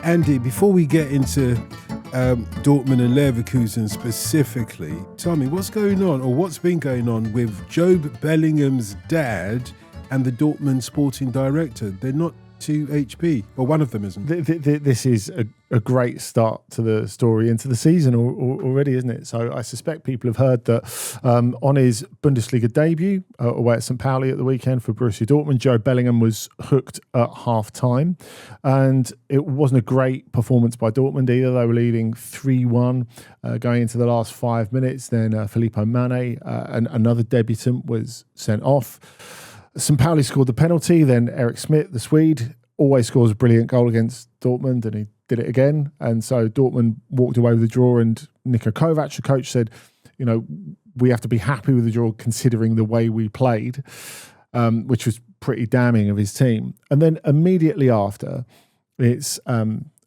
Andy, before we get into Dortmund and Leverkusen specifically, tell me what's going on, or what's been going on with Jobe Bellingham's dad and the Dortmund sporting director. They're not 2HP, or one of them isn't. This is a great start to the story into the season already, isn't it? So I suspect people have heard that on his Bundesliga debut away at St. Pauli at the weekend for Borussia Dortmund, Jobe Bellingham was hooked at half-time, and it wasn't a great performance by Dortmund either. They were leading 3-1 going into the last 5 minutes. Then Filippo Mane, another debutant, was sent off. St. Pauli scored the penalty, then Erik Smith, the Swede, always scores a brilliant goal against Dortmund, and he did it again. And so Dortmund walked away with the draw, and Niko Kovac, the coach, said, we have to be happy with the draw considering the way we played, which was pretty damning of his team. And then immediately after, it's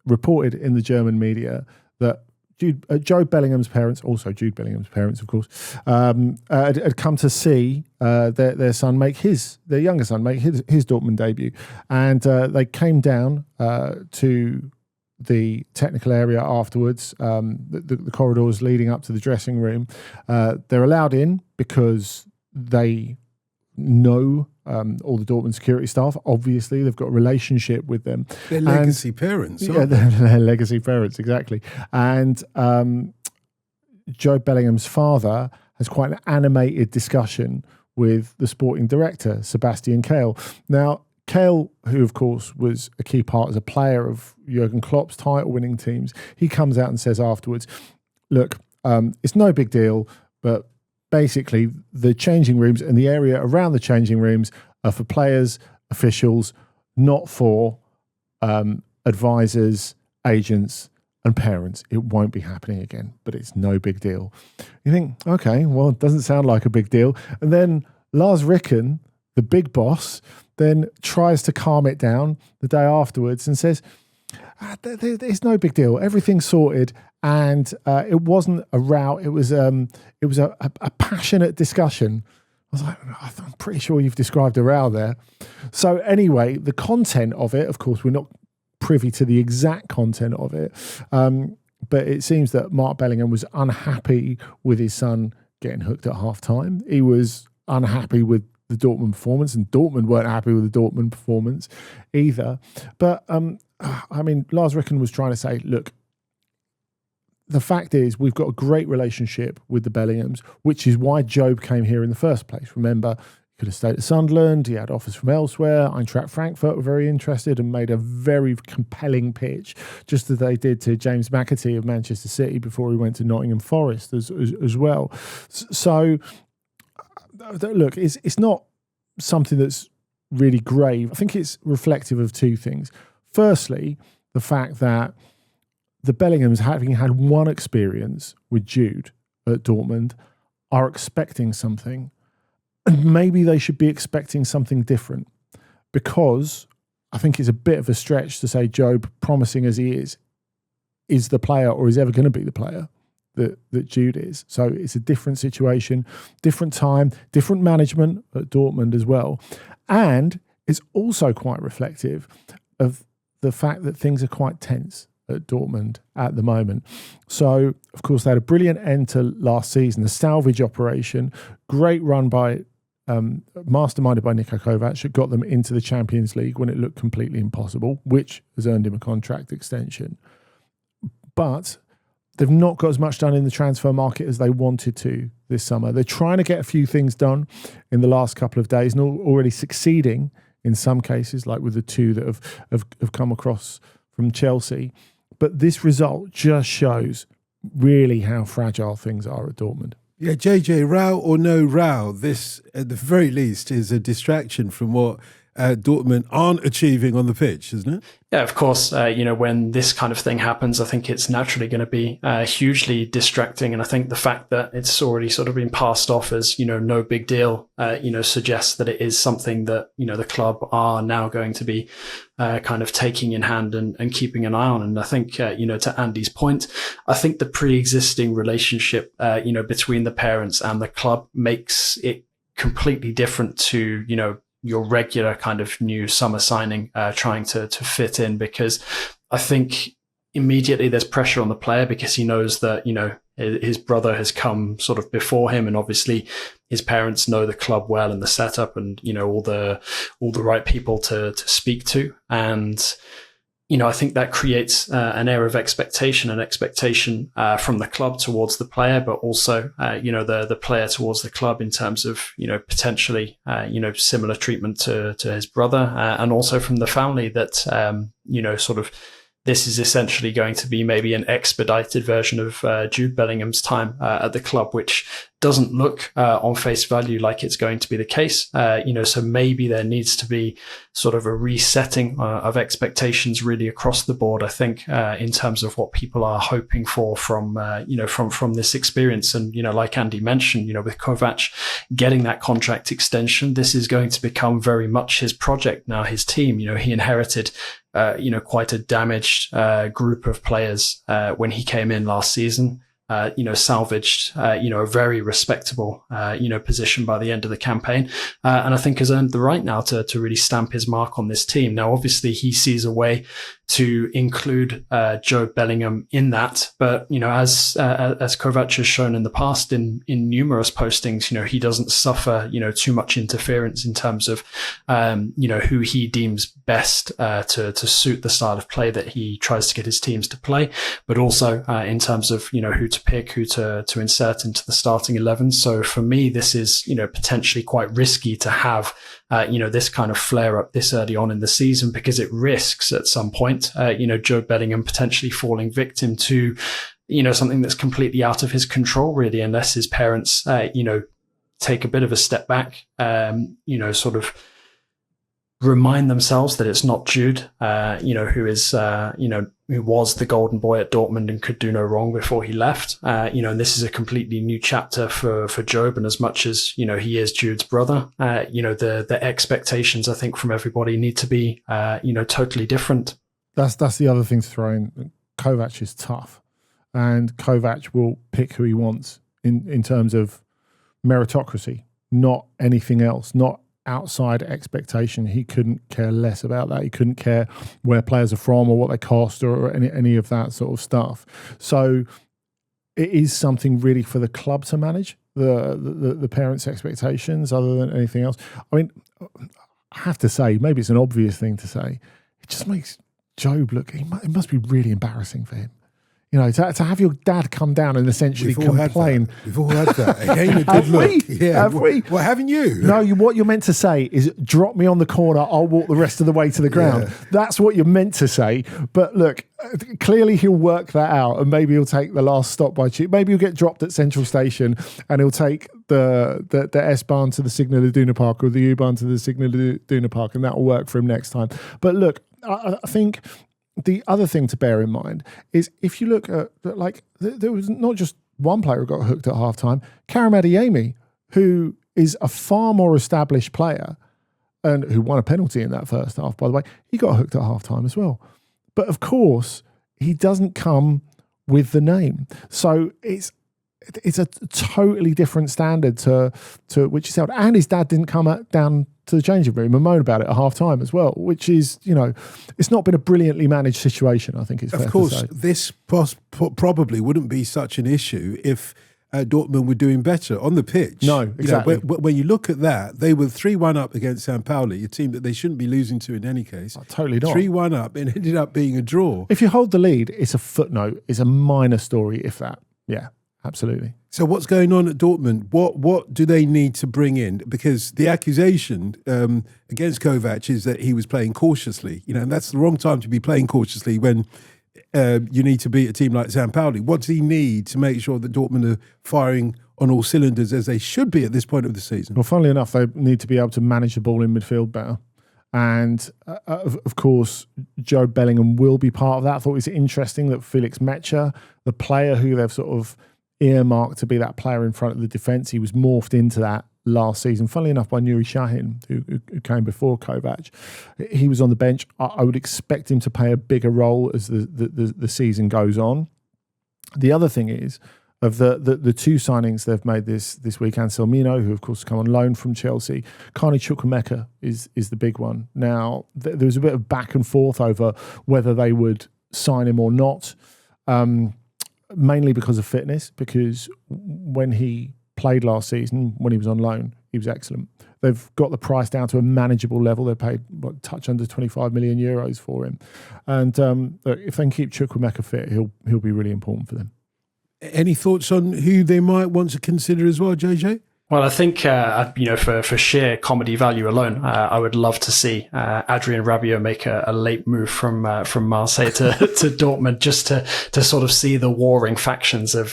reported in the German media that Jobe Bellingham's parents, also Jude Bellingham's parents, of course, had come to see their younger son make his Dortmund debut, and they came down to the technical area afterwards, the corridors leading up to the dressing room. They're allowed in because they know all the Dortmund security staff. Obviously, they've got a relationship with them. They're legacy parents, aren't they? They're legacy parents, exactly. And Jobe Bellingham's father has quite an animated discussion with the sporting director, Sebastian Kehl. Now, Kehl, who of course was a key part as a player of Jurgen Klopp's title-winning teams, he comes out and says afterwards, look, it's no big deal, but basically, the changing rooms and the area around the changing rooms are for players, officials, not for advisors, agents, and parents. It won't be happening again, but it's no big deal. You think, okay, well, it doesn't sound like a big deal. And then Lars Ricken, the big boss, then tries to calm it down the day afterwards and says, it's no big deal. Everything's sorted. And it wasn't a row. It was a passionate discussion. I was like, I'm pretty sure you've described a row there. So anyway, the content of it, of course, we're not privy to the exact content of it. But it seems that Mark Bellingham was unhappy with his son getting hooked at half-time. He was unhappy with the Dortmund performance, and Dortmund weren't happy with the Dortmund performance either. But, Lars Ricken was trying to say, look, the fact is, we've got a great relationship with the Bellinghams, which is why Jobe came here in the first place. Remember, he could have stayed at Sunderland. He had offers from elsewhere. Eintracht Frankfurt were very interested and made a very compelling pitch, just as they did to James McAtee of Manchester City before he went to Nottingham Forest as well. So, look, it's not something that's really grave. I think it's reflective of two things. Firstly, the fact that the Bellinghams, having had one experience with Jude at Dortmund, are expecting something. And maybe they should be expecting something different, because I think it's a bit of a stretch to say Jobe, promising as he is the player, or is ever going to be the player that Jude is. So it's a different situation, different time, different management at Dortmund as well. And it's also quite reflective of the fact that things are quite tense at Dortmund at the moment. So, of course, they had a brilliant end to last season, the salvage operation, great run by, masterminded by Niko Kovac, that got them into the Champions League when it looked completely impossible, which has earned him a contract extension. But they've not got as much done in the transfer market as they wanted to this summer. They're trying to get a few things done in the last couple of days, and already succeeding in some cases, like with the two that have come across from Chelsea. But this result just shows really how fragile things are at Dortmund. Yeah, JJ, row or no row, this, at the very least, is a distraction from what Dortmund aren't achieving on the pitch, isn't it? Yeah, of course. When this kind of thing happens, I think it's naturally going to be hugely distracting. And I think the fact that it's already sort of been passed off as, no big deal, suggests that it is something that, the club are now going to be kind of taking in hand and keeping an eye on. And I think, to Andy's point, I think the pre-existing relationship, between the parents and the club makes it completely different to, your regular kind of new summer signing trying to fit in, because I think immediately there's pressure on the player because he knows that, his brother has come sort of before him, and obviously his parents know the club well and the setup and, all the right people to speak to. And, I think that creates an air of expectation from the club towards the player, but also, the player towards the club in terms of, potentially, similar treatment to his brother, and also from the family that, sort of, this is essentially going to be maybe an expedited version of Jobe Bellingham's time at the club, which doesn't look on face value like it's going to be the case. So maybe there needs to be sort of a resetting of expectations really across the board, I think, in terms of what people are hoping for from this experience. And, like Andy mentioned, with Kovac getting that contract extension, this is going to become very much his project now, his team. He inherited quite a damaged group of players when he came in last season. Salvaged, a very respectable, position by the end of the campaign. And I think has earned the right now to really stamp his mark on this team. Now, obviously, he sees a way to include Jobe Bellingham in that. But, as Kovac has shown in the past in numerous postings, he doesn't suffer, too much interference in terms of, who he deems best to suit the style of play that he tries to get his teams to play, but also in terms of, who to pick, who to insert into the starting 11. So for me, this is, potentially quite risky to have, this kind of flare up this early on in the season, because it risks at some point, Jobe Bellingham potentially falling victim to, something that's completely out of his control, really, unless his parents, take a bit of a step back, sort of remind themselves that it's not Jude, who is, who was the golden boy at Dortmund and could do no wrong before he left. And this is a completely new chapter for Jobe. And as much as, he is Jude's brother, the expectations, I think, from everybody need to be, totally different. That's the other thing to throw in. Kovac is tough, and Kovac will pick who he wants in terms of meritocracy, not anything else, not outside expectation. He couldn't care less about that. He couldn't care where players are from or what they cost or any of that sort of stuff. So it is something really for the club to manage, the parents' expectations, other than anything else. I mean, I have to say, maybe it's an obvious thing to say, it just makes Jobe look, it must be really embarrassing for him. To have your dad come down and essentially complain. We've all had that. It ain't a good look. Have we? Well, haven't you? No, what you're meant to say is, drop me on the corner, I'll walk the rest of the way to the ground. Yeah. That's what you're meant to say. But look, clearly he'll work that out, and maybe he'll take the last stop by Tube. Maybe he'll get dropped at Central Station and he'll take the S-Bahn to the Signal Iduna Park, or the U-Bahn to the Signal Iduna Park, and that'll work for him next time. But look, I think the other thing to bear in mind is, if you look at, there was not just one player who got hooked at halftime. Karim Adeyemi, who is a far more established player and who won a penalty in that first half, by the way, he got hooked at halftime as well. But of course, he doesn't come with the name. So it's a totally different standard to which is held. And his dad didn't come down to the changing room and moan about it at half time as well, which is, it's not been a brilliantly managed situation, I think it's fair to say. Of course, this probably wouldn't be such an issue if Dortmund were doing better on the pitch. No, exactly. When you look at that, they were 3-1 up against San Pauli, a team that they shouldn't be losing to in any case. Oh, totally not. 3-1 up, and ended up being a draw. If you hold the lead, it's a footnote. It's a minor story, if that. Yeah. Absolutely. So what's going on at Dortmund? What do they need to bring in? Because the accusation against Kovac is that he was playing cautiously. And that's the wrong time to be playing cautiously when you need to beat a team like San Pauli. What does he need to make sure that Dortmund are firing on all cylinders, as they should be at this point of the season? Well, funnily enough, they need to be able to manage the ball in midfield better. And of course, Jobe Bellingham will be part of that. I thought it was interesting that Felix Mecha, the player who they've sort of earmarked to be that player in front of the defence, he was morphed into that last season, funnily enough, by Nuri Sahin, who came before Kovac. He was on the bench. I would expect him to play a bigger role as the season goes on. The other thing is, of the two signings they've made this week, Anselmino, who of course come on loan from Chelsea, Carney Chukwuemeka is the big one. Now, there was a bit of back and forth over whether they would sign him or not, mainly because of fitness, because when he played last season, when he was on loan, he was excellent. They've got the price down to a manageable level. They paid touch under 25 million euros for him. And if they can keep Chukwuemeka fit, he'll be really important for them. Any thoughts on who they might want to consider as well, JJ? Well, I think, for sheer comedy value alone, I would love to see Adrien Rabiot make a late move from Marseille to Dortmund, just to sort of see the warring factions of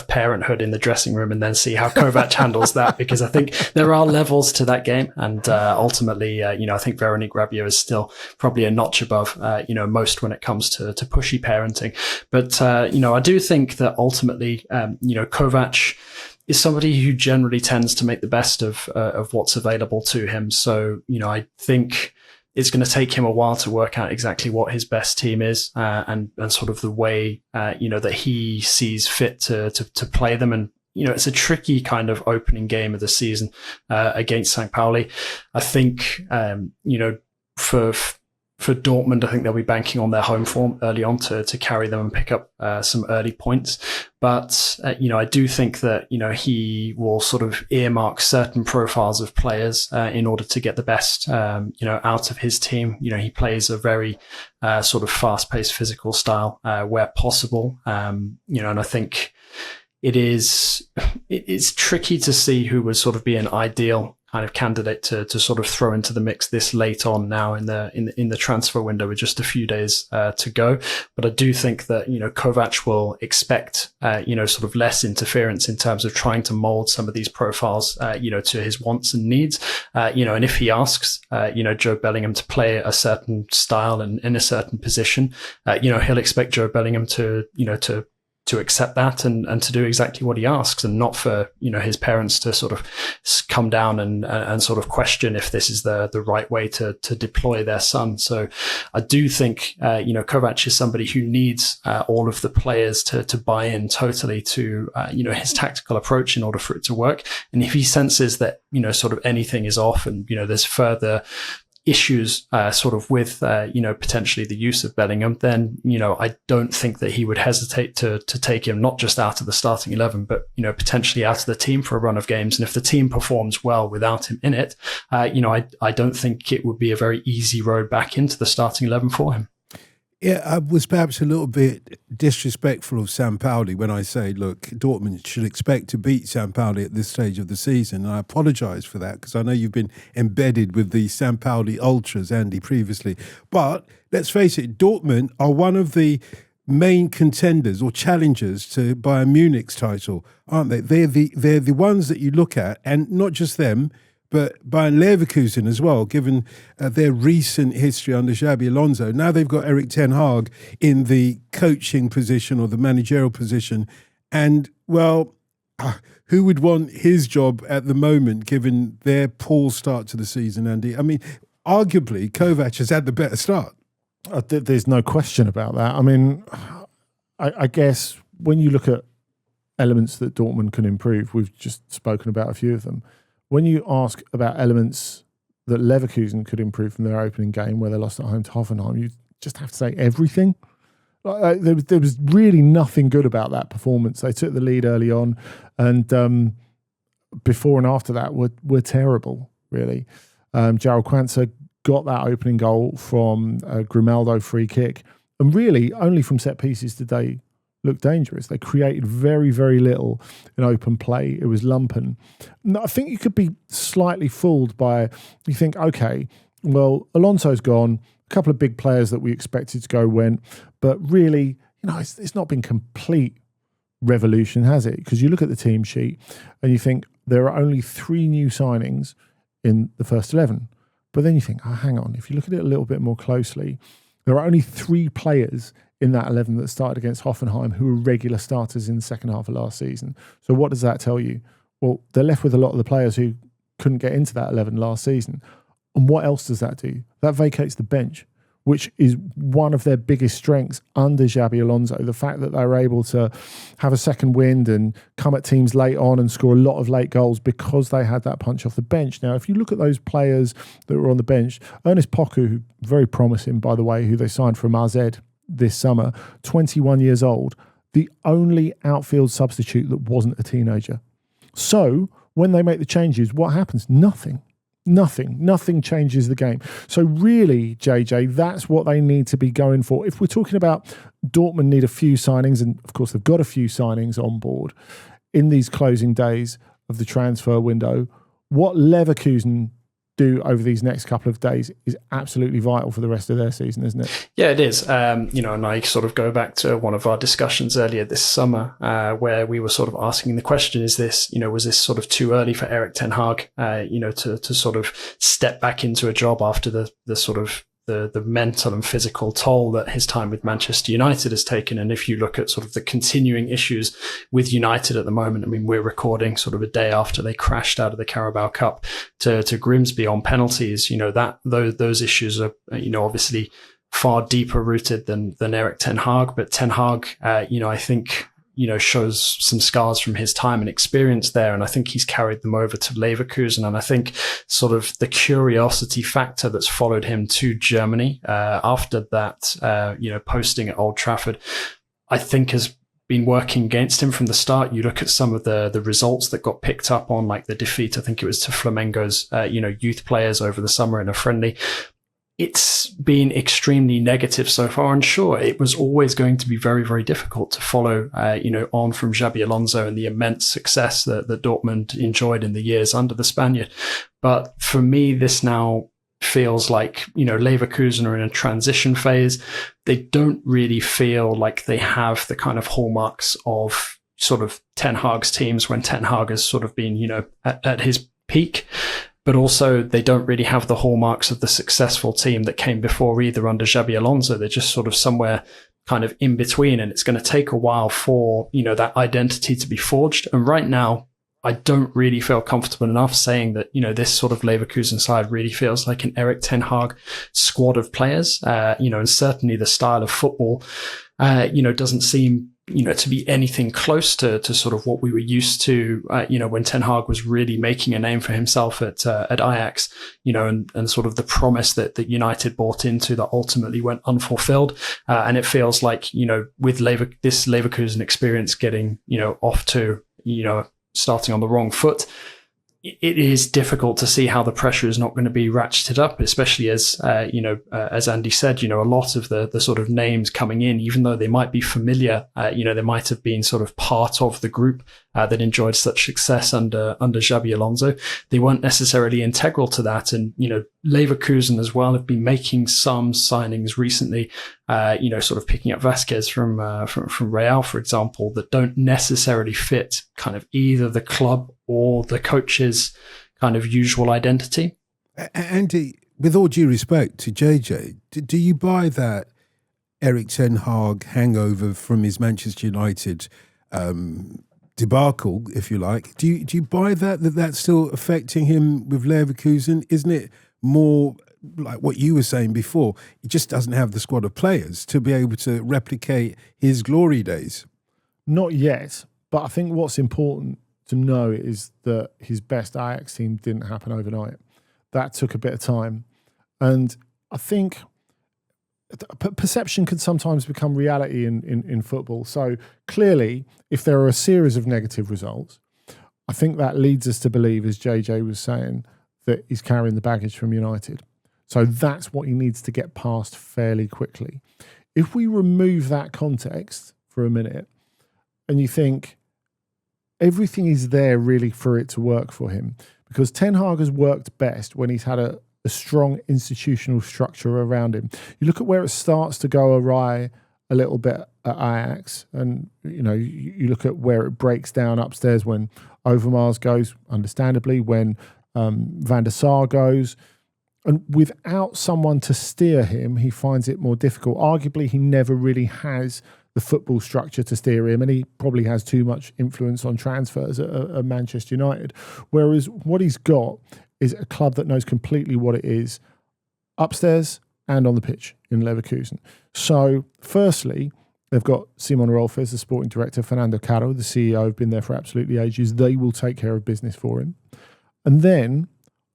parenthood in the dressing room, and then see how Kovac handles that, because I think there are levels to that game. And ultimately, I think Veronique Rabiot is still probably a notch above, most when it comes to pushy parenting. But, I do think that ultimately, Kovac is somebody who generally tends to make the best of what's available to him. So, I think it's going to take him a while to work out exactly what his best team is, and sort of the way, that he sees fit to play them. And, it's a tricky kind of opening game of the season, against St. Pauli. I think, for Dortmund, I think they'll be banking on their home form early on to carry them and pick up some early points. But, I do think that, he will sort of earmark certain profiles of players in order to get the best, out of his team. He plays a very sort of fast-paced physical style where possible. And I think it's tricky to see who would sort of be an ideal kind of candidate to sort of throw into the mix this late on now in the transfer window with just a few days to go. But I do think that, Kovac will expect, sort of less interference in terms of trying to mold some of these profiles, to his wants and needs. And if he asks, Jobe Bellingham to play a certain style and in a certain position, he'll expect Jobe Bellingham to accept that and to do exactly what he asks, and not for, his parents to sort of come down and sort of question if this is the right way to deploy their son. So I do think, Kovac is somebody who needs all of the players to buy in totally to, his tactical approach in order for it to work. And if he senses that, sort of anything is off and, there's further issues sort of with potentially the use of Bellingham, then I don't think that he would hesitate to take him not just out of the starting 11, but potentially out of the team for a run of games. And if the team performs well without him in it, I don't think it would be a very easy road back into the starting 11 for him. Yeah, I was perhaps a little bit disrespectful of St. Pauli when I say, look, Dortmund should expect to beat St. Pauli at this stage of the season. And I apologise for that, because I know you've been embedded with the St. Pauli Ultras, Andy, previously. But let's face it, Dortmund are one of the main contenders or challengers to Bayern Munich's title, aren't they? They're the ones that you look at, and not just them, but Bayer Leverkusen as well, given their recent history under Xabi Alonso. Now they've got Erik ten Hag in the coaching position or the managerial position. And, well, who would want his job at the moment, given their poor start to the season, Andy? I mean, arguably, Kovac has had the better start. There's no question about that. I mean, I guess when you look at elements that Dortmund can improve, we've just spoken about a few of them. When you ask about elements that Leverkusen could improve from their opening game, where they lost at home to Hoffenheim, you just have to say everything. There was really nothing good about that performance. They took the lead early on, and before and after that were terrible, really. Jarell Quansah got that opening goal from a Grimaldo free kick, and really only from set pieces did they look dangerous. They created very, very little in open play. It was lumpen. I think you could be slightly fooled by, you think, okay, well, Alonso's gone, a couple of big players that we expected to go went, but really, it's not been complete revolution, has it? Because you look at the team sheet and you think there are only 3 new signings in the first 11. But then you think, hang on, if you look at it a little bit more closely, there are only 3 players in that 11 that started against Hoffenheim who were regular starters in the second half of last season. So what does that tell you? Well, they're left with a lot of the players who couldn't get into that 11 last season. And what else does that do? That vacates the bench, which is one of their biggest strengths under Xabi Alonso. The fact that they were able to have a second wind and come at teams late on and score a lot of late goals because they had that punch off the bench. Now, if you look at those players that were on the bench, Ernest Poku, very promising, by the way, who they signed from AZ this summer, 21 years old, the only outfield substitute that wasn't a teenager. So when they make the changes, what happens? Nothing changes the game. So really, JJ, that's what they need to be going for. If we're talking about Dortmund need a few signings, and of course they've got a few signings on board in these closing days of the transfer window, what Leverkusen do over these next couple of days is absolutely vital for the rest of their season, isn't it? Yeah, it is. And I sort of go back to one of our discussions earlier this summer, where we were sort of asking the question, is this, was this sort of too early for Erik ten Hag, to sort of step back into a job after the sort of the mental and physical toll that his time with Manchester United has taken. And if you look at sort of the continuing issues with United at the moment, I mean, we're recording sort of a day after they crashed out of the Carabao Cup to Grimsby on penalties, those issues are, obviously far deeper rooted than Erik ten Hag. But ten Hag, I think, shows some scars from his time and experience there. And I think he's carried them over to Leverkusen. And I think sort of the curiosity factor that's followed him to Germany after that, posting at Old Trafford, I think has been working against him from the start. You look at some of the results that got picked up on, like the defeat, I think it was to Flamengo's, youth players over the summer in a friendly. It's been extremely negative so far, and sure, it was always going to be very, very difficult to follow, on from Xabi Alonso and the immense success that Dortmund enjoyed in the years under the Spaniard. But for me, this now feels like, Leverkusen are in a transition phase. They don't really feel like they have the kind of hallmarks of sort of Ten Hag's teams when Ten Hag has sort of been, at his peak. But also they don't really have the hallmarks of the successful team that came before either under Xabi Alonso. They're just sort of somewhere kind of in between, and it's going to take a while for, that identity to be forged. And right now, I don't really feel comfortable enough saying that, this sort of Leverkusen side really feels like an Erik ten Hag squad of players, and certainly the style of football, doesn't seem, to be anything close to sort of what we were used to, when Ten Hag was really making a name for himself at Ajax, and sort of the promise that United bought into that ultimately went unfulfilled. And it feels like, with this Leverkusen experience getting, off to, starting on the wrong foot, it is difficult to see how the pressure is not going to be ratcheted up, especially as, as Andy said, a lot of the sort of names coming in, even though they might be familiar, they might have been sort of part of the group that enjoyed such success under Xabi Alonso. They weren't necessarily integral to that. And, Leverkusen as well have been making some signings recently, sort of picking up Vasquez from Real, for example, that don't necessarily fit kind of either the club or the coach's kind of usual identity. Andy, with all due respect to JJ, do you buy that Erik ten Hag hangover from his Manchester United debacle, if you like? Do you buy that's still affecting him with Leverkusen? Isn't it more like what you were saying before? He just doesn't have the squad of players to be able to replicate his glory days. Not yet, but I think what's important to know is that his best Ajax team didn't happen overnight. That took a bit of time. And I think perception can sometimes become reality in football. So clearly, if there are a series of negative results, I think that leads us to believe, as JJ was saying, that he's carrying the baggage from United. So that's what he needs to get past fairly quickly. If we remove that context for a minute and you think everything is there really for it to work for him, because Ten Hag has worked best when he's had a strong institutional structure around him. You look at where it starts to go awry a little bit at Ajax, and you look at where it breaks down upstairs when Overmars goes, understandably, when Van der Sar goes. And without someone to steer him, he finds it more difficult. Arguably, he never really has the football structure to steer him, and he probably has too much influence on transfers at Manchester United. Whereas what he's got is a club that knows completely what it is upstairs and on the pitch in Leverkusen. So, firstly, they've got Simon Rolfes, the sporting director, Fernando Caro, the CEO, have been there for absolutely ages. They will take care of business for him. And then,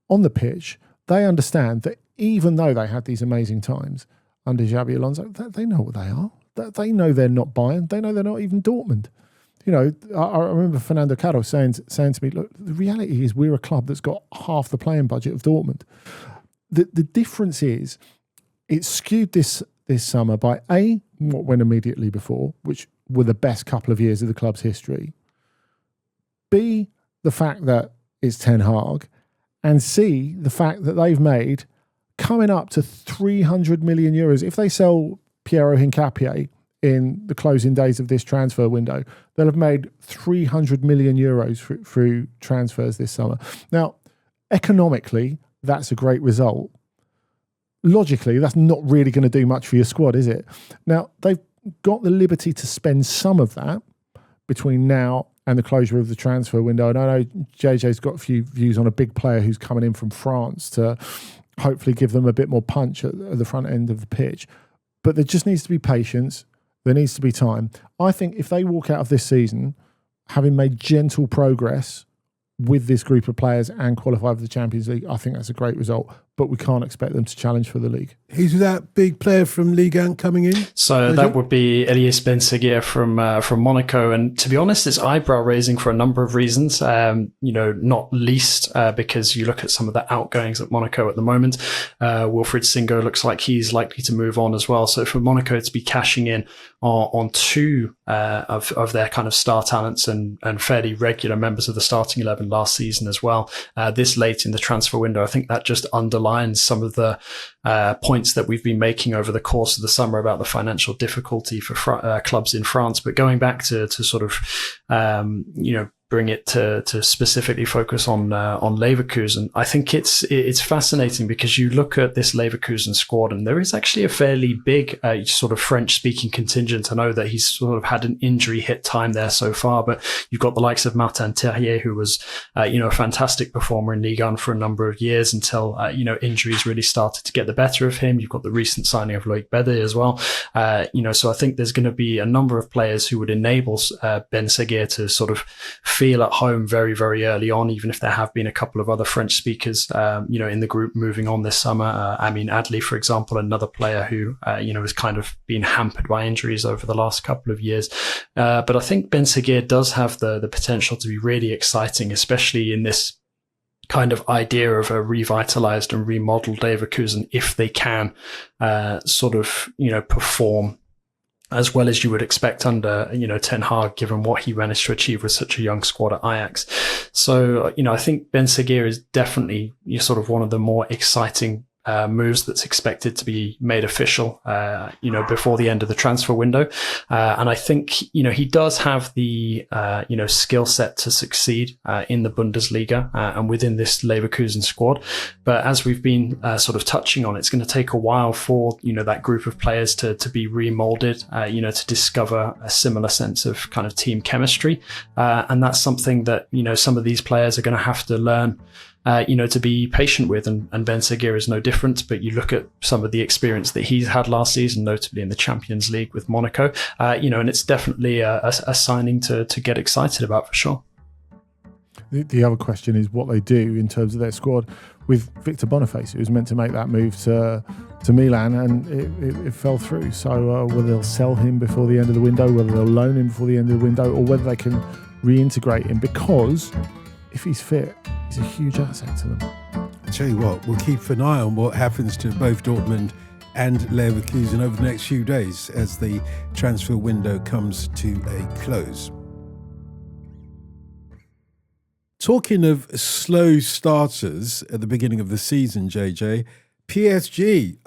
on the pitch, they understand that even though they had these amazing times under Xabi Alonso, they know what they are. They know they're not Bayern. They know they're not even Dortmund. You know, I remember Fernando Caro saying to me, look, the reality is we're a club that's got half the playing budget of Dortmund. The difference is it's skewed this summer by A, what went immediately before, which were the best couple of years of the club's history. B, the fact that it's Ten Hag. And C, the fact that they've made coming up to 300 million euros. If they sell Piero Hincapié in the closing days of this transfer window, they'll have made 300 million euros through transfers this summer. Now, economically, that's a great result. Logically, that's not really going to do much for your squad, is it? Now, they've got the liberty to spend some of that between now and the closure of the transfer window. And I know JJ's got a few views on a big player who's coming in from France to hopefully give them a bit more punch at the front end of the pitch. But there just needs to be patience. There needs to be time. I think if they walk out of this season having made gentle progress with this group of players and qualify for the Champions League, I think that's a great result. But we can't expect them to challenge for the league. Who's that big player from Ligue 1 coming in? So that would be Elias Ben-Seguir from Monaco. And to be honest, it's eyebrow raising for a number of reasons. Not least because you look at some of the outgoings at Monaco at the moment. Wilfried Singo looks like he's likely to move on as well. So for Monaco to be cashing in on two of their kind of star talents and fairly regular members of the starting 11 last season as well, this late in the transfer window, I think that just underlines some of the points that we've been making over the course of the summer about the financial difficulty for clubs in France. But going back to sort of, bring it to specifically focus on Leverkusen, I think it's fascinating because you look at this Leverkusen squad and there is actually a fairly big sort of French-speaking contingent. I know that he's sort of had an injury hit time there so far, but you've got the likes of Martin Terrier, who was a fantastic performer in Ligue 1 for a number of years until injuries really started to get the better of him. You've got the recent signing of Loic Bede as well. So I think there's going to be a number of players who would enable Ben-Seguir to sort of feel at home very, very early on, even if there have been a couple of other French speakers, in the group moving on this summer. Amin Adli, for example, another player who, has kind of been hampered by injuries over the last couple of years. But I think Ben-Seguir does have the potential to be really exciting, especially in this kind of idea of a revitalized and remodeled Leverkusen, if they can perform as well as you would expect under, Ten Hag, given what he managed to achieve with such a young squad at Ajax. So, I think Ben-Seguir is definitely sort of one of the more exciting moves that's expected to be made official, before the end of the transfer window. And I think, he does have the, skill set to succeed in the Bundesliga and within this Leverkusen squad. But as we've been sort of touching on, it's going to take a while for, that group of players to be remolded, to discover a similar sense of kind of team chemistry. And that's something that, some of these players are going to have to learn to be patient with, and Ben-Seguir is no different. But you look at some of the experience that he's had last season, notably in the Champions League with Monaco, and it's definitely a signing to get excited about for sure. The other question is what they do in terms of their squad with Victor Boniface, who was meant to make that move to Milan, and it fell through. So whether they'll sell him before the end of the window, whether they'll loan him before the end of the window, or whether they can reintegrate him, because if he's fit, he's a huge asset to them. I'll tell you what, we'll keep an eye on what happens to both Dortmund and Leverkusen over the next few days as the transfer window comes to a close. Talking of slow starters at the beginning of the season, JJ, PSG,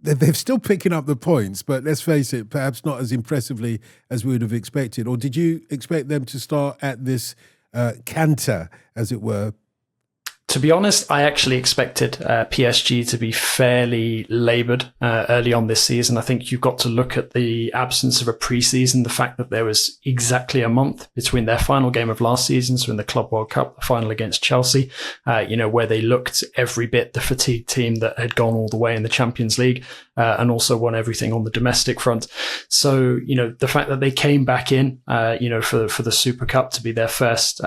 they're still picking up the points, but let's face it, perhaps not as impressively as we would have expected. Or did you expect them to start at this canter, as it were? To be honest, I actually expected PSG to be fairly laboured early on this season. I think you've got to look at the absence of a pre-season, the fact that there was exactly a month between their final game of last season, so in the Club World Cup, the final against Chelsea, where they looked every bit the fatigued team that had gone all the way in the Champions League and also won everything on the domestic front. So, the fact that they came back in, for the Super Cup to be their first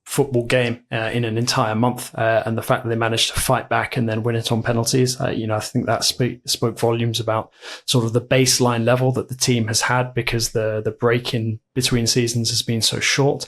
football game in an entire month, and the fact that they managed to fight back and then win it on penalties, I think that spoke volumes about sort of the baseline level that the team has had, because the break in between seasons has been so short.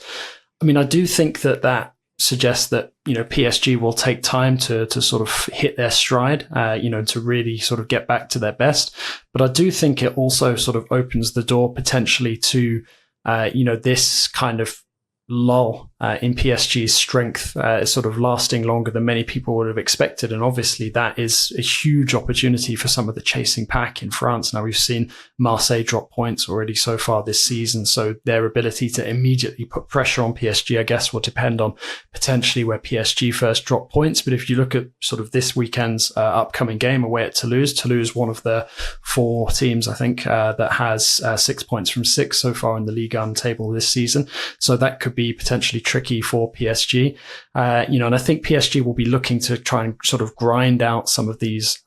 I mean, I do think that suggests that, PSG will take time to sort of hit their stride, to really sort of get back to their best. But I do think it also sort of opens the door potentially to, this kind of lull in PSG's strength sort of lasting longer than many people would have expected. And obviously that is a huge opportunity for some of the chasing pack in France. Now, we've seen Marseille drop points already so far this season, so their ability to immediately put pressure on PSG, I guess, will depend on potentially where PSG first drop points. But if you look at sort of this weekend's upcoming game away at Toulouse, one of the 4 teams, I think, that has 6 points from 6 so far in the Ligue 1 table this season. So that could be potentially tricky for PSG. And I think PSG will be looking to try and sort of grind out some of these,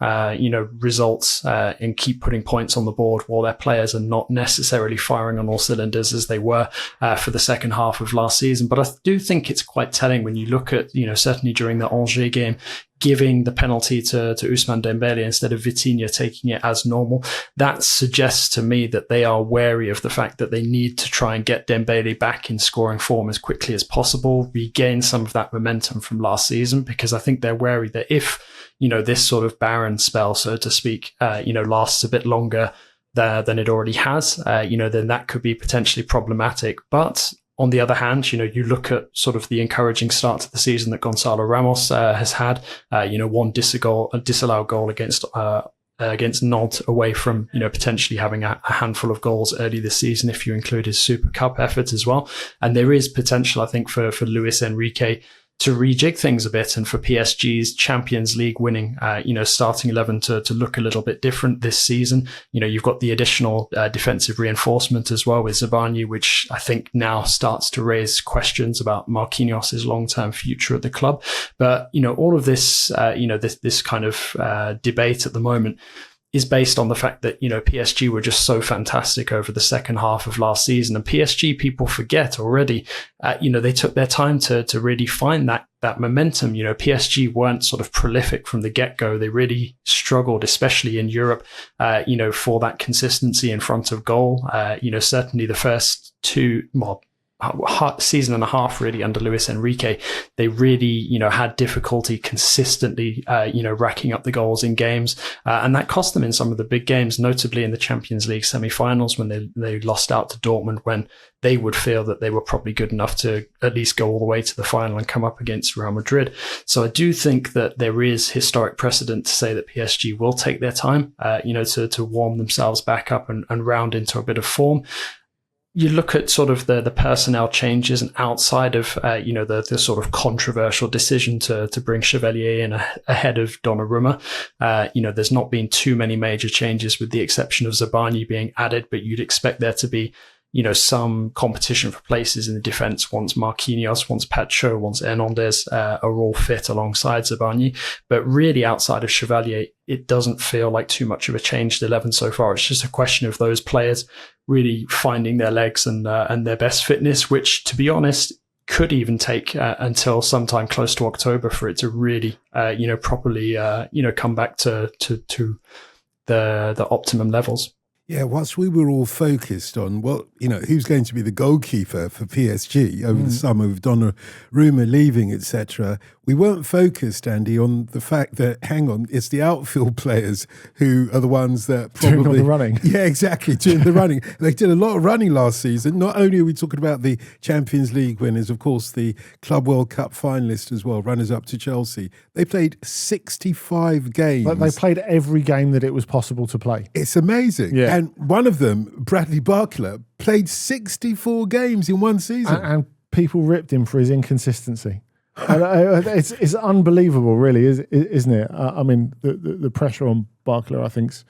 results and keep putting points on the board while their players are not necessarily firing on all cylinders as they were for the second half of last season. But I do think it's quite telling when you look at, certainly during the Angers game, giving the penalty to Ousmane Dembele instead of Vitinha taking it as normal. That suggests to me that they are wary of the fact that they need to try and get Dembele back in scoring form as quickly as possible, regain some of that momentum from last season, because I think they're wary that if, this sort of barren spell, so to speak, lasts a bit longer than it already has, then that could be potentially problematic. But on the other hand, you look at sort of the encouraging start to the season that Gonzalo Ramos has had, one disallowed goal against Nantes away from, potentially having a handful of goals early this season if you include his Super Cup effort as well. And there is potential, I think, for Luis Enrique to rejig things a bit, and for PSG's Champions League winning, starting 11 to look a little bit different this season. You've got the additional defensive reinforcement as well with Zabarnyi, which I think now starts to raise questions about Marquinhos' long-term future at the club. But, all of this, this kind of debate at the moment is based on the fact that, PSG were just so fantastic over the second half of last season. And PSG people forget already, they took their time to really find that momentum. PSG weren't sort of prolific from the get-go. They really struggled, especially in Europe, for that consistency in front of goal. Certainly the first season and a half really under Luis Enrique, they really, had difficulty consistently, racking up the goals in games. And that cost them in some of the big games, notably in the Champions League semi-finals when they lost out to Dortmund, when they would feel that they were probably good enough to at least go all the way to the final and come up against Real Madrid. So I do think that there is historic precedent to say that PSG will take their time, to warm themselves back up and round into a bit of form. You look at sort of the personnel changes, and outside of, the sort of controversial decision to bring Chevalier in ahead of Donnarumma, there's not been too many major changes with the exception of Zabarnyi being added, but you'd expect there to be, some competition for places in the defense once Marquinhos, once Pacho, once Hernandez are all fit alongside Zabarnyi. But really outside of Chevalier, it doesn't feel like too much of a changed 11 so far. It's just a question of those players really finding their legs and their best fitness, which, to be honest, could even take until sometime close to October for it to really, properly, come back to the optimum levels. Yeah, whilst we were all focused on, who's going to be the goalkeeper for PSG over the summer with Donnarumma leaving, etc., we weren't focused, Andy, on the fact that, it's the outfield players who are the ones that probably... Doing all the running. Yeah, exactly, doing the running. They did a lot of running last season. Not only are we talking about the Champions League winners, of course, the Club World Cup finalists as well, runners-up to Chelsea. They played 65 games. But they played every game that it was possible to play. It's amazing. Yeah. And one of them, Bradley Barcola, played 64 games in one season. And people ripped him for his inconsistency. And it's unbelievable, really, isn't it? I mean, the pressure on Barcola, I think, is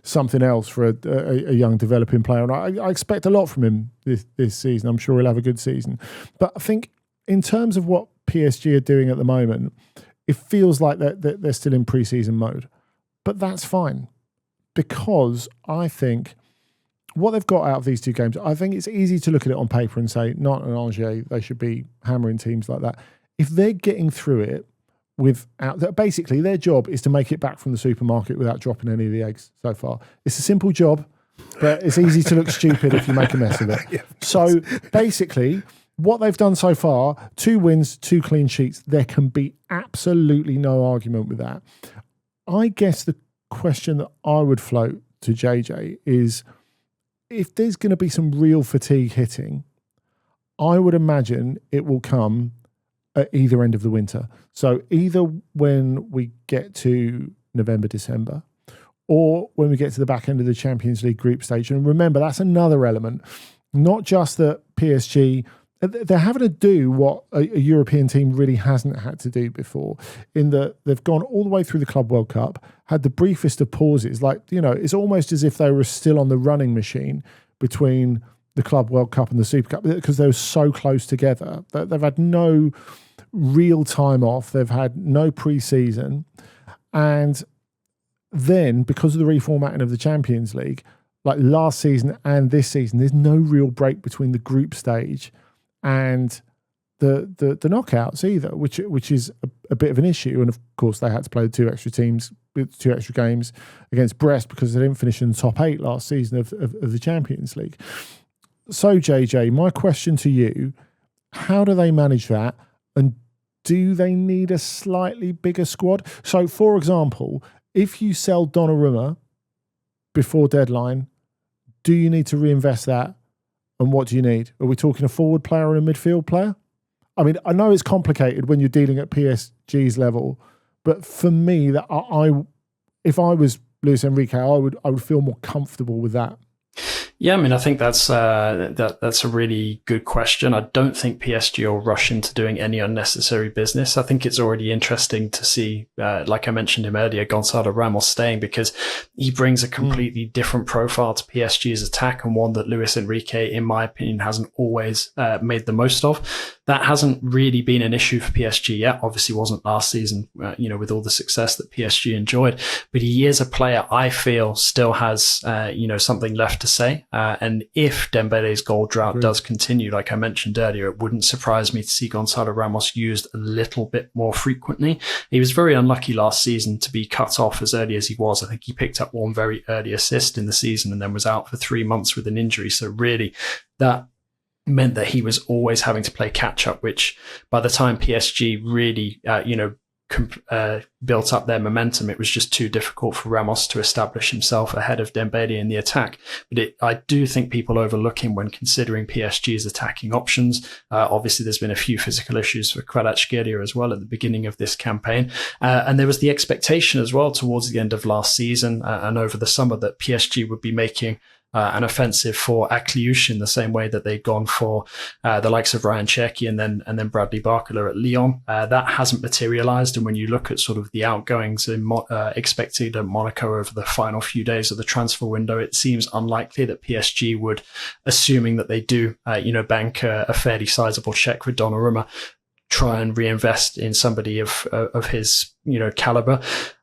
something else for a young developing player. And I expect a lot from him this season. I'm sure he'll have a good season. But I think in terms of what PSG are doing at the moment, it feels like they're still in pre-season mode. But that's fine, because I think what they've got out of these two games, I think it's easy to look at it on paper and say, not an Angers, they should be hammering teams like that. If they're getting through it without, basically their job is to make it back from the supermarket without dropping any of the eggs so far. It's a simple job, but it's easy to look stupid if you make a mess of it. Yeah, so basically, what they've done so far, 2 wins, 2 clean sheets, there can be absolutely no argument with that. I guess the question that I would float to JJ is, if there's going to be some real fatigue hitting, I would imagine it will come at either end of the winter. So either when we get to November, December, or when we get to the back end of the Champions League group stage. And remember, that's another element. Not just that PSG, they're having to do what a European team really hasn't had to do before, in that they've gone all the way through the Club World Cup, had the briefest of pauses. Like, it's almost as if they were still on the running machine between the Club World Cup and the Super Cup, because they were so close together. They've had no real time off. They've had no pre-season. And then, because of the reformatting of the Champions League, like last season and this season, there's no real break between the group stage and the knockouts either, which is a bit of an issue. And of course, they had to play the 2 extra teams with 2 extra games against Brest because they didn't finish in the top 8 last season of the Champions League. So, JJ, my question to you, how do they manage that? And do they need a slightly bigger squad? So, for example, if you sell Donnarumma before deadline, do you need to reinvest that? And what do you need? Are we talking a forward player and a midfield player? I mean, I know it's complicated when you're dealing at PSG's level, but for me, that if I was Luis Enrique, I would feel more comfortable with that. Yeah, I mean, I think that's a really good question. I don't think PSG will rush into doing any unnecessary business. I think it's already interesting to see, like I mentioned him earlier, Gonzalo Ramos staying, because he brings a completely different profile to PSG's attack, and one that Luis Enrique, in my opinion, hasn't always made the most of. That hasn't really been an issue for PSG yet. Obviously wasn't last season, with all the success that PSG enjoyed, but he is a player I feel still has, something left to say. And if Dembele's goal drought does continue, like I mentioned earlier, it wouldn't surprise me to see Gonzalo Ramos used a little bit more frequently. He was very unlucky last season to be cut off as early as he was. I think he picked up one very early assist in the season and then was out for 3 months with an injury. So really, that meant that he was always having to play catch up, which by the time PSG really, built up their momentum, it was just too difficult for Ramos to establish himself ahead of Dembele in the attack. But I do think people overlook him when considering PSG's attacking options. Obviously, there's been a few physical issues for Kvaratskhelia as well at the beginning of this campaign. And there was the expectation as well towards the end of last season and over the summer that PSG would be making an offensive for Akliouche in the same way that they'd gone for the likes of Ryan Cherki and then Bradley Barcola at Lyon. That hasn't materialized. And when you look at sort of the outgoings expected at Monaco over the final few days of the transfer window, it seems unlikely that PSG would, assuming that they do, bank a fairly sizable check with Donnarumma, try and reinvest in somebody of his, caliber.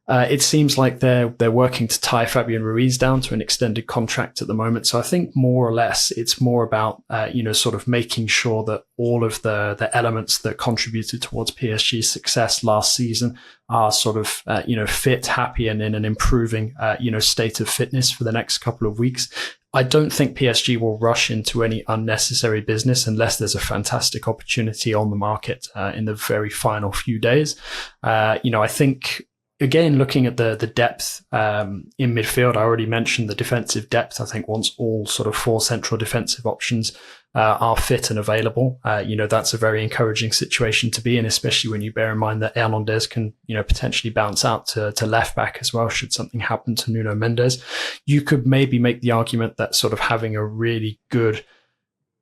It seems like they're working to tie Fabian Ruiz down to an extended contract at the moment. So I think more or less it's more about, sort of making sure that all of the elements that contributed towards PSG's success last season are sort of, fit, happy, and in an improving, state of fitness for the next couple of weeks. I don't think PSG will rush into any unnecessary business unless there's a fantastic opportunity on the market in the very final few days. I think, again, looking at the depth in midfield, I already mentioned the defensive depth. I think once all sort of 4 central defensive options are fit and available, that's a very encouraging situation to be in, especially when you bear in mind that Hernandez can, potentially bounce out to left back as well should something happen to Nuno Mendes. You could maybe make the argument that sort of having a really good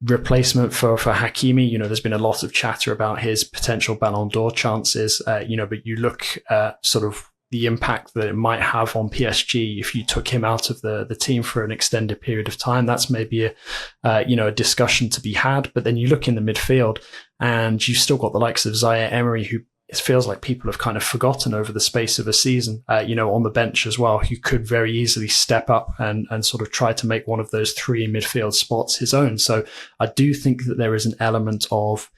replacement for Hakimi, there's been a lot of chatter about his potential Ballon d'Or chances, but you look at sort of the impact that it might have on PSG if you took him out of the team for an extended period of time. That's maybe a discussion to be had. But then you look in the midfield and you've still got the likes of Zaire Emery, who it feels like people have kind of forgotten over the space of a season, on the bench as well, who could very easily step up and sort of try to make one of those three midfield spots his own. So I do think that there is an element of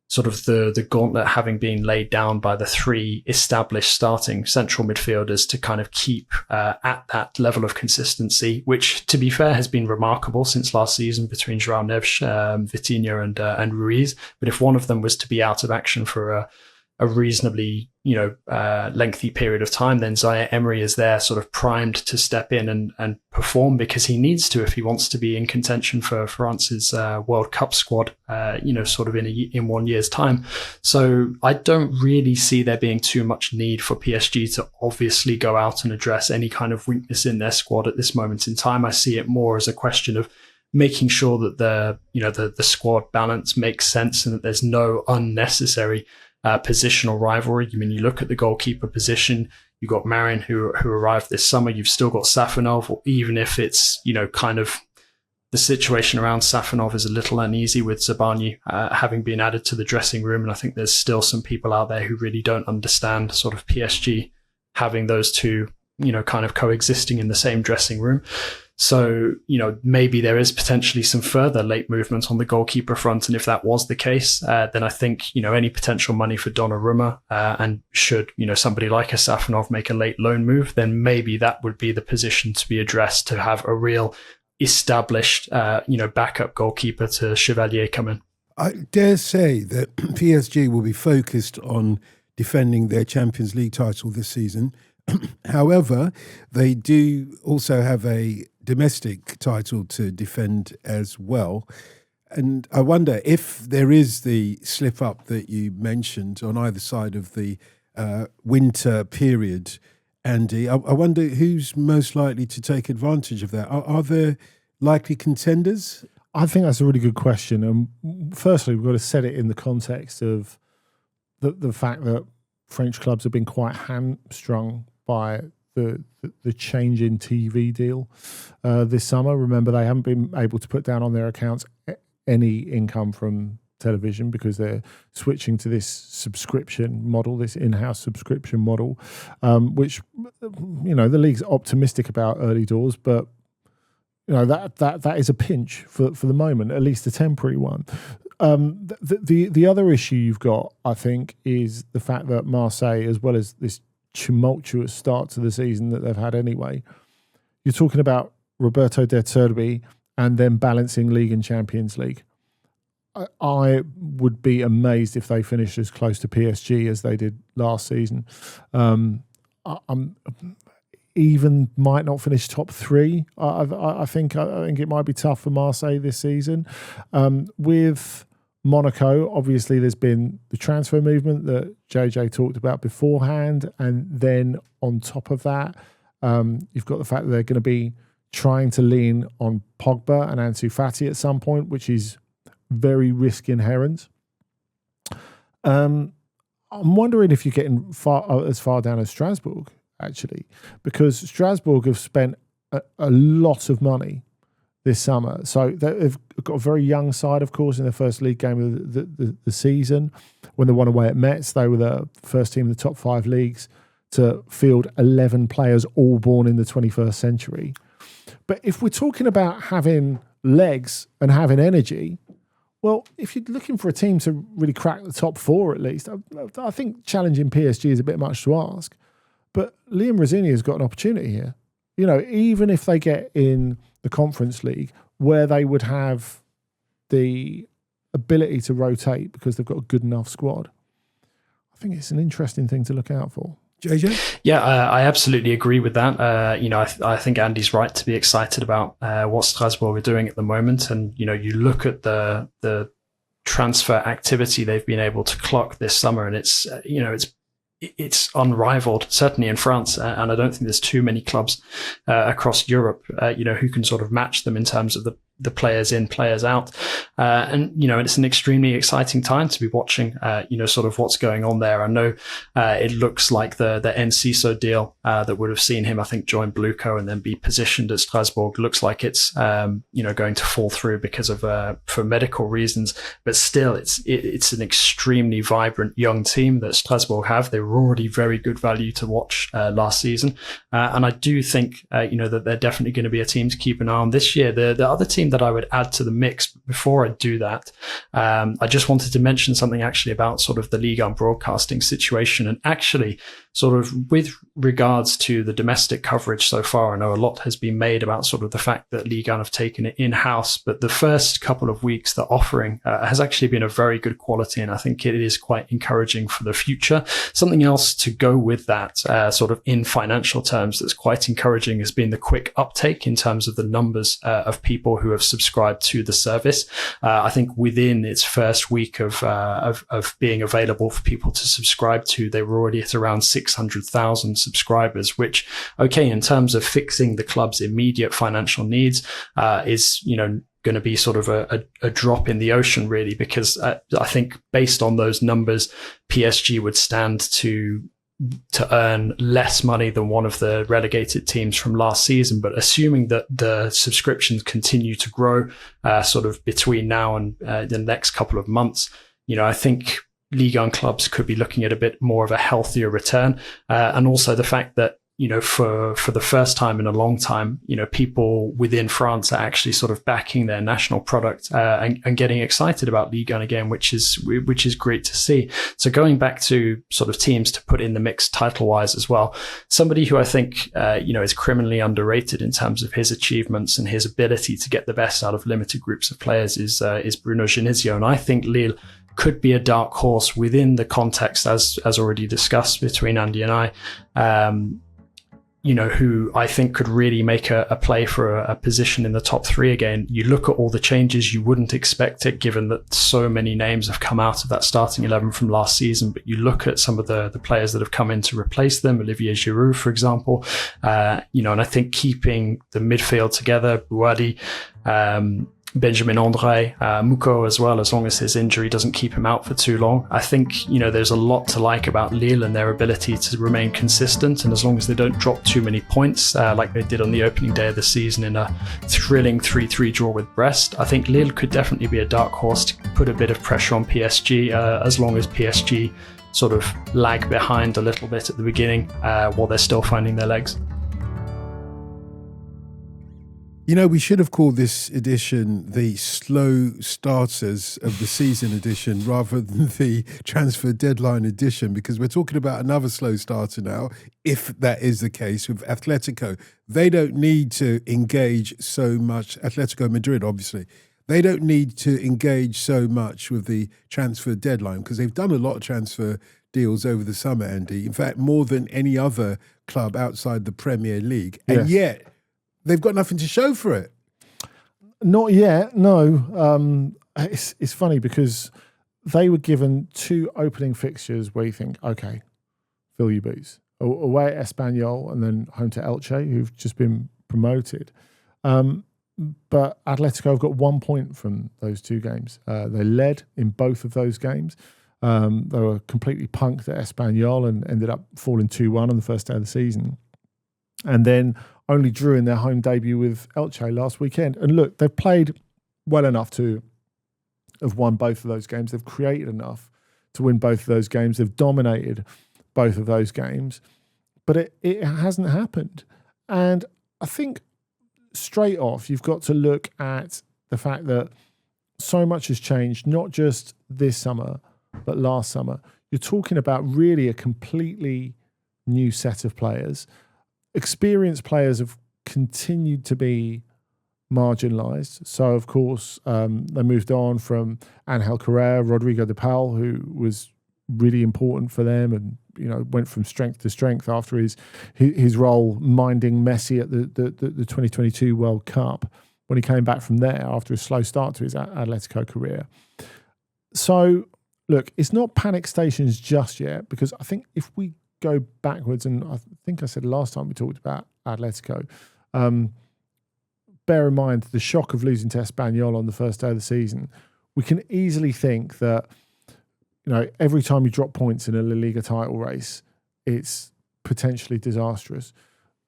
sort of the gauntlet having been laid down by the three established starting central midfielders to kind of keep at that level of consistency, which, to be fair, has been remarkable since last season between João Neves, Vitinha and Ruiz. But if one of them was to be out of action for a reasonably, lengthy period of time, then Zaire Emery is there sort of primed to step in and perform, because he needs to if he wants to be in contention for France's World Cup squad, sort of in 1 year's time. So I don't really see there being too much need for PSG to obviously go out and address any kind of weakness in their squad at this moment in time. I see it more as a question of making sure that the squad balance makes sense and that there's no unnecessary positional rivalry. I mean, you look at the goalkeeper position, you've got Marin who arrived this summer, you've still got Safonov, or even if it's, kind of the situation around Safonov is a little uneasy with Zabani having been added to the dressing room. And I think there's still some people out there who really don't understand sort of PSG having those two, kind of coexisting in the same dressing room. So, maybe there is potentially some further late movement on the goalkeeper front. And if that was the case, then I think, any potential money for Donnarumma, and should, somebody like a Safonov make a late loan move, then maybe that would be the position to be addressed, to have a real established, backup goalkeeper to Chevalier come in. I dare say that PSG will be focused on defending their Champions League title this season. However, they do also have a domestic title to defend as well. And I wonder if there is the slip up that you mentioned on either side of the winter period, Andy, I wonder who's most likely to take advantage of that. Are there likely contenders? I think that's a really good question. And firstly, we've got to set it in the context of the fact that French clubs have been quite hamstrung by the change in TV deal this summer. Remember, they haven't been able to put down on their accounts any income from television because they're switching to this subscription model, this in-house subscription model, which, the league's optimistic about early doors, but that is a pinch for the moment, at least a temporary one. The other issue you've got, I think, is the fact that Marseille, as well as this tumultuous start to the season that they've had anyway, you're talking about Roberto De Zerbi and then balancing League and Champions League. I would be amazed if they finished as close to PSG as they did last season. I'm even might not finish top three. I think it might be tough for Marseille this season. With Monaco, obviously, there's been the transfer movement that JJ talked about beforehand. And then on top of that, you've got the fact that they're going to be trying to lean on Pogba and Ansu Fati at some point, which is very risk inherent. I'm wondering if you're getting as far down as Strasbourg, actually, because Strasbourg have spent a lot of money this summer. So they've got a very young side, of course, in their first league game of the season. When they won away at Metz, they were the first team in the top 5 leagues to field 11 players all born in the 21st century. But if we're talking about having legs and having energy, well, if you're looking for a team to really crack the top 4 at least, I think challenging PSG is a bit much to ask. But Liam Rosini has got an opportunity here. Even if they get in the Conference League, where they would have the ability to rotate because they've got a good enough squad, I think it's an interesting thing to look out for. JJ? Yeah, I absolutely agree with that. I think Andy's right to be excited about what Strasbourg are doing at the moment. And, you look at the transfer activity they've been able to clock this summer, and it's unrivaled, certainly in France. And I don't think there's too many clubs across Europe, who can sort of match them in terms of the players in, players out. And, it's an extremely exciting time to be watching, sort of what's going on there. I know it looks like the Enciso deal that would have seen him, I think, join Bluco and then be positioned at Strasbourg, looks like it's, going to fall through because of for medical reasons. But still, it's an extremely vibrant young team that Strasbourg have. They were already very good value to watch last season. And I do think, that they're definitely going to be a team to keep an eye on this year. The other team that I would add to the mix, before I do that, I just wanted to mention something actually about sort of the Ligue 1 broadcasting situation, and actually sort of with regards to the domestic coverage so far. I know a lot has been made about sort of the fact that Ligue 1 have taken it in-house, but the first couple of weeks, the offering has actually been of very good quality, and I think it is quite encouraging for the future. Something else to go with that, sort of in financial terms, that's quite encouraging has been the quick uptake in terms of the numbers of people who have subscribed to the service. I think within its first week of being available for people to subscribe to, they were already at around 600,000 subscribers, which, okay, in terms of fixing the club's immediate financial needs, is, going to be sort of a drop in the ocean, really, because I think based on those numbers, PSG would stand to earn less money than one of the relegated teams from last season. But assuming that the subscriptions continue to grow sort of between now and the next couple of months, I think Ligue 1 clubs could be looking at a bit more of a healthier return. And also the fact that, for the first time in a long time, people within France are actually sort of backing their national product and getting excited about Ligue 1 again, which is great to see. So going back to sort of teams to put in the mix title-wise as well, somebody who I think, is criminally underrated in terms of his achievements and his ability to get the best out of limited groups of players is Bruno Genesio. And I think Lille could be a dark horse within the context, as already discussed between Andy and I, who I think could really make a play for a position in the top three again. You look at all the changes, you wouldn't expect it, given that so many names have come out of that starting 11 from last season. But you look at some of the players that have come in to replace them, Olivier Giroud, for example, and I think keeping the midfield together, Bouadi, Benjamin Andre, Muko as well, as long as his injury doesn't keep him out for too long. I think, there's a lot to like about Lille and their ability to remain consistent, and as long as they don't drop too many points, like they did on the opening day of the season in a thrilling 3-3 draw with Brest, I think Lille could definitely be a dark horse to put a bit of pressure on PSG, as long as PSG sort of lag behind a little bit at the beginning, while they're still finding their legs. We should have called this edition the slow starters of the season edition rather than the transfer deadline edition, because we're talking about another slow starter now, if that is the case, with Atletico. They don't need to engage so much, Atletico Madrid, obviously. They don't need to engage so much with the transfer deadline because they've done a lot of transfer deals over the summer, Andy. In fact, more than any other club outside the Premier League. And yet, they've got nothing to show for it. Not yet, no. It's funny because they were given two opening fixtures where you think, okay, fill your boots. Away at Espanyol and then home to Elche, who've just been promoted. But Atletico have got 1 point from those two games. They led in both of those games. They were completely punked at Espanyol and ended up falling 2-1 on the first day of the season. And then only drew in their home debut with Elche last weekend. And look, they've played well enough to have won both of those games. They've created enough to win both of those games. They've dominated both of those games. But it hasn't happened. And I think straight off, you've got to look at the fact that so much has changed, not just this summer, but last summer. You're talking about really a completely new set of players. Experienced players have continued to be marginalised. So, of course, they moved on from Angel Correa, Rodrigo de Paul, who was really important for them and, went from strength to strength after his role minding Messi at the 2022 World Cup when he came back from there after a slow start to his Atletico career. So, look, it's not panic stations just yet, because I think if we go backwards, and I think I said last time we talked about Atletico, bear in mind the shock of losing to Espanyol on the first day of the season, we can easily think that, every time you drop points in a La Liga title race, it's potentially disastrous.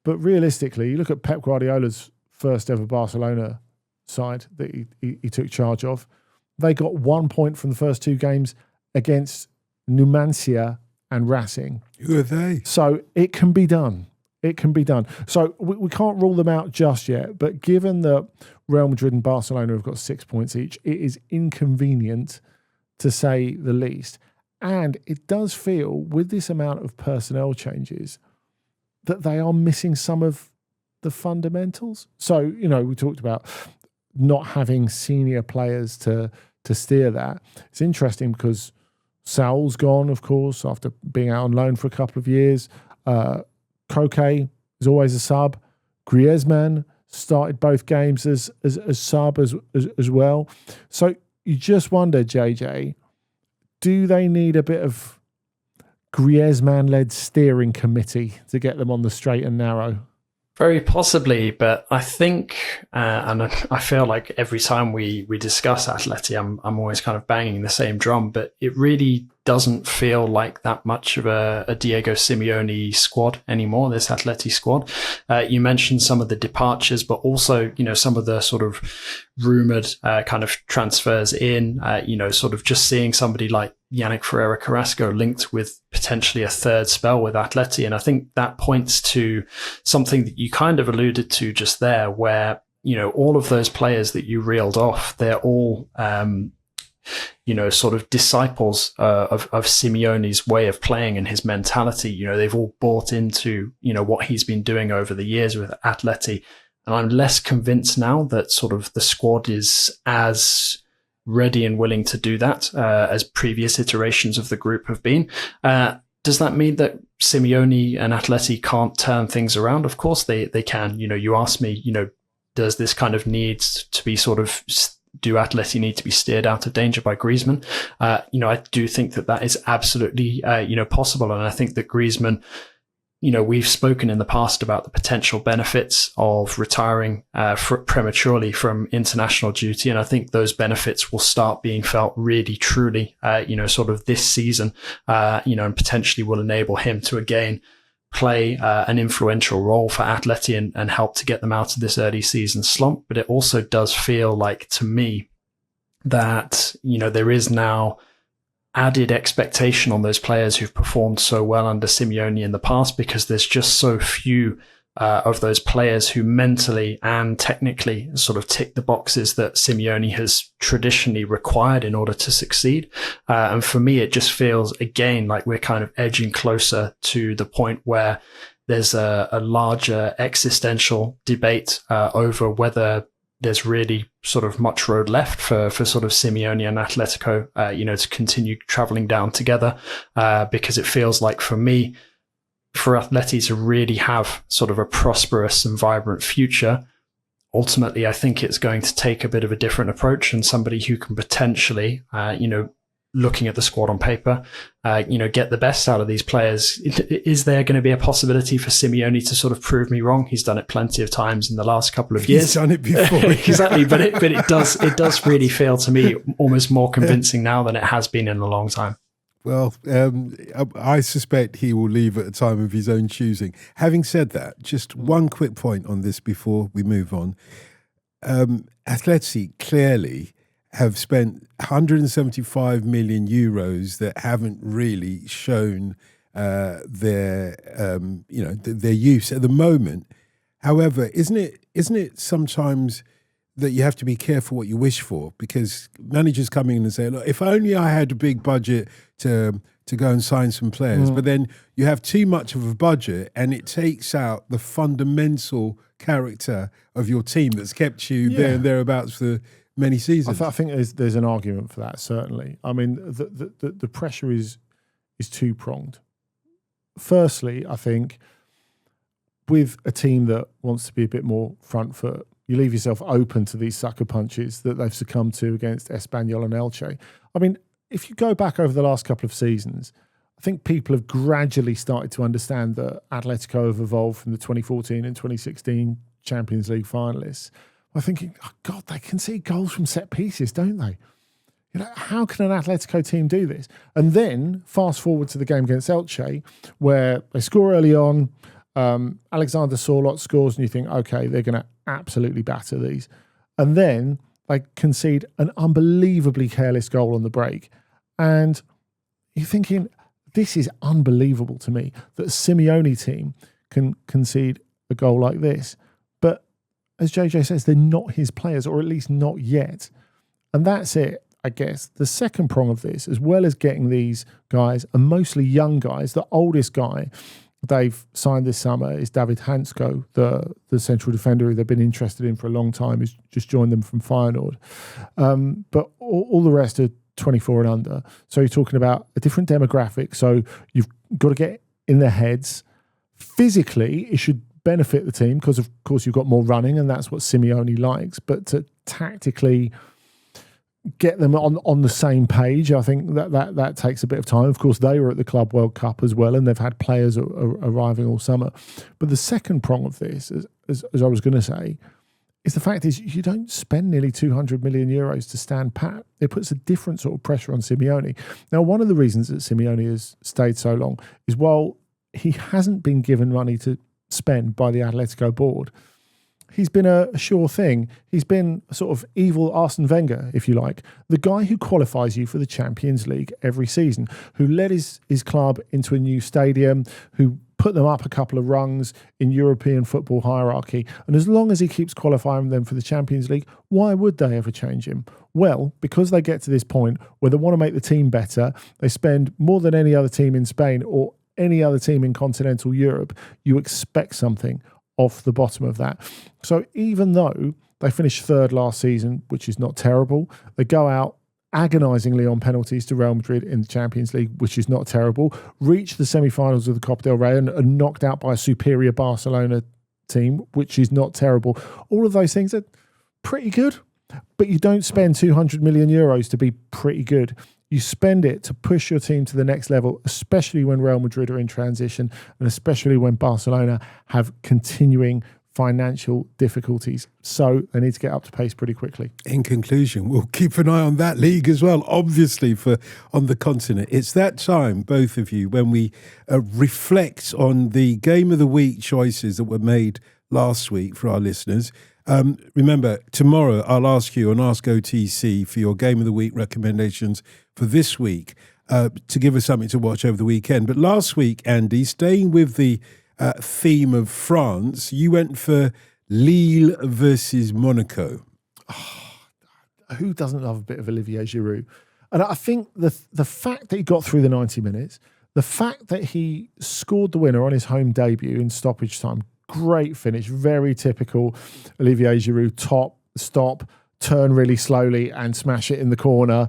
But realistically, you look at Pep Guardiola's first ever Barcelona side that he took charge of. They got 1 point from the first 2 games against Numancia and Racing. Who are they? So it can be done. It can be done. So we can't rule them out just yet. But given that Real Madrid and Barcelona have got 6 points each, it is inconvenient to say the least. And it does feel, with this amount of personnel changes, that they are missing some of the fundamentals. So, we talked about not having senior players to steer that. It's interesting because Saul's gone, of course, after being out on loan for a couple of years. Koke is always a sub. Griezmann started both games as sub as well. So you just wonder, JJ, do they need a bit of Griezmann-led steering committee to get them on the straight and narrow? Very possibly, but I think, and I feel like every time we discuss Atleti, I'm always kind of banging the same drum, but it really doesn't feel like that much of a Diego Simeone squad anymore, this Atleti squad. You mentioned some of the departures, but also, some of the sort of rumoured kind of transfers in, sort of just seeing somebody like Yannick Ferreira Carrasco linked with potentially a third spell with Atleti. And I think that points to something that you kind of alluded to just there, where, all of those players that you reeled off, they're all, sort of disciples of Simeone's way of playing and his mentality. They've all bought into, what he's been doing over the years with Atleti. And I'm less convinced now that sort of the squad is as ready and willing to do that as previous iterations of the group have been. Does that mean that Simeone and Atleti can't turn things around? Of course they can. You asked me, does this kind of need to be sort of, do Atleti need to be steered out of danger by Griezmann? I do think that is absolutely, possible. And I think that Griezmann, we've spoken in the past about the potential benefits of retiring prematurely from international duty. And I think those benefits will start being felt really, truly, sort of this season, and potentially will enable him to again play an influential role for Atleti and help to get them out of this early season slump. But it also does feel like, to me, that, there is now added expectation on those players who've performed so well under Simeone in the past, because there's just so few of those players who mentally and technically sort of tick the boxes that Simeone has traditionally required in order to succeed. And for me, it just feels, again, like we're kind of edging closer to the point where there's a larger existential debate over whether there's really sort of much road left for sort of Simeone and Atletico, to continue traveling down together, because it feels like, for me, for Atleti to really have sort of a prosperous and vibrant future, ultimately, I think it's going to take a bit of a different approach, and somebody who can potentially, looking at the squad on paper, get the best out of these players. Is there going to be a possibility for Simeone to sort of prove me wrong? He's done it plenty of times in the last couple of years. He's done it before. Exactly. But it does really feel to me almost more convincing now than it has been in a long time. Well, I suspect he will leave at a time of his own choosing. Having said that, just one quick point on this before we move on. Atleti clearly have spent 175 million euros that haven't really shown their use at the moment. However, isn't it sometimes that you have to be careful what you wish for, because managers come in and say, look, if only I had a big budget to go and sign some players, but then you have too much of a budget and it takes out the fundamental character of your team that's kept you there and thereabouts for many seasons. I think there's an argument for that, certainly. I mean, the pressure is two-pronged. Firstly, I think with a team that wants to be a bit more front foot, you leave yourself open to these sucker punches that they've succumbed to against Espanyol and Elche. I mean, if you go back over the last couple of seasons, I think people have gradually started to understand that Atletico have evolved from the 2014 and 2016 Champions League finalists. I'm thinking, oh God, they concede goals from set pieces, don't they? How can an Atletico team do this? And then fast forward to the game against Elche, where they score early on. Alexander Sorloth scores, and you think, okay, they're going to absolutely batter these. And then they concede an unbelievably careless goal on the break. And you're thinking, this is unbelievable to me that a Simeone team can concede a goal like this. But as JJ says, they're not his players, or at least not yet. And that's it. I guess the second prong of this, as well as getting these guys, and mostly young guys, the oldest guy they've signed this summer is David Hansko, the central defender who they've been interested in for a long time, who's just joined them from Feyenoord. But all the rest are 24 and under. So you're talking about a different demographic. So you've got to get in their heads. Physically, it should benefit the team because, of course, you've got more running, and that's what Simeone likes. But to tactically get them on the same page, I think that takes a bit of time. Of course, they were at the Club World Cup as well, and they've had players arriving all summer. But the second prong of this, as I was going to say, is the fact is you don't spend nearly 200 million euros to stand pat. It puts a different sort of pressure on Simeone. Now, one of the reasons that Simeone has stayed so long is while he hasn't been given money to spend by the Atletico board, he's been a sure thing. He's been a sort of evil Arsene Wenger, if you like. The guy who qualifies you for the Champions League every season, who led his club into a new stadium, who put them up a couple of rungs in European football hierarchy. And as long as he keeps qualifying them for the Champions League, why would they ever change him? Well, because they get to this point where they want to make the team better, they spend more than any other team in Spain or any other team in continental Europe, you expect something off the bottom of that. So even though they finished third last season, which is not terrible, they go out agonisingly on penalties to Real Madrid in the Champions League, which is not terrible, reach the semi-finals of the Copa del Rey and are knocked out by a superior Barcelona team, which is not terrible. All of those things are pretty good, but you don't spend 200 million euros to be pretty good. You spend it to push your team to the next level, especially when Real Madrid are in transition and especially when Barcelona have continuing financial difficulties. So they need to get up to pace pretty quickly. In conclusion, we'll keep an eye on that league as well, obviously, on the continent. It's that time, both of you, when we reflect on the Game of the Week choices that were made last week for our listeners. Remember, tomorrow I'll ask you on Ask OTC for your Game of the Week recommendations for this week to give us something to watch over the weekend. But last week, Andy, staying with the theme of France, you went for Lille versus Monaco. Oh, who doesn't love a bit of Olivier Giroud? And I think the fact that he got through the 90 minutes, the fact that he scored the winner on his home debut in stoppage time, great finish, very typical Olivier Giroud, stop, turn really slowly and smash it in the corner.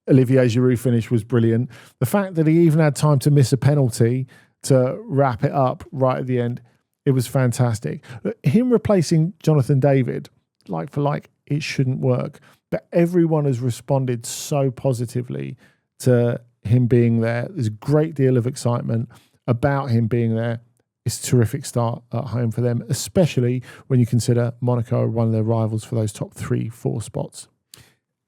Olivier Giroud finish was brilliant. The fact that he even had time to miss a penalty to wrap it up right at the end, it was fantastic. Him replacing Jonathan David, like for like, it shouldn't work. But everyone has responded so positively to him being there. There's a great deal of excitement about him being there. It's a terrific start at home for them, especially when you consider Monaco are one of their rivals for those top 3-4 spots.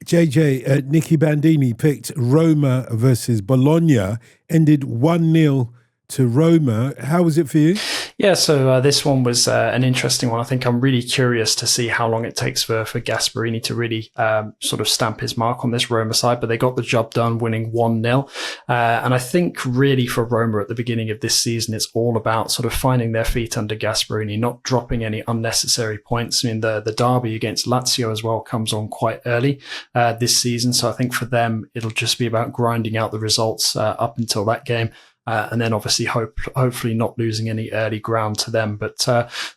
JJ, Nicky Bandini picked Roma versus Bologna, ended 1-0 to Roma. How was it for you? Yeah, so this one was an interesting one. I think I'm really curious to see how long it takes for Gasperini to really sort of stamp his mark on this Roma side, but they got the job done, winning 1-0. And I think really for Roma at the beginning of this season, it's all about sort of finding their feet under Gasperini, not dropping any unnecessary points. I mean, the derby against Lazio as well comes on quite early this season. So I think for them, it'll just be about grinding out the results up until that game. And then obviously hopefully not losing any early ground to them. But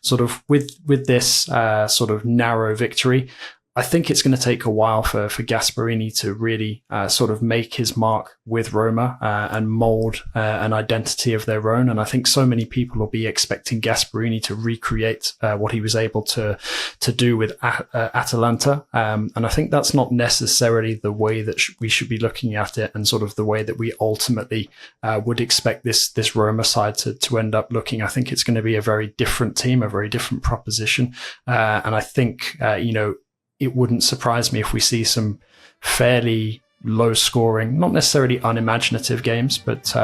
sort of with this sort of narrow victory, I think it's going to take a while for Gasperini to really sort of make his mark with Roma and mold an identity of their own. And I think so many people will be expecting Gasperini to recreate what he was able to do with Atalanta. And I think that's not necessarily the way that we should be looking at it, and sort of the way that we ultimately would expect this Roma side to end up looking. I think it's going to be a very different team, a very different proposition. And I think, it wouldn't surprise me if we see some fairly low scoring, not necessarily unimaginative games, but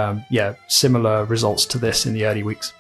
similar results to this in the early weeks.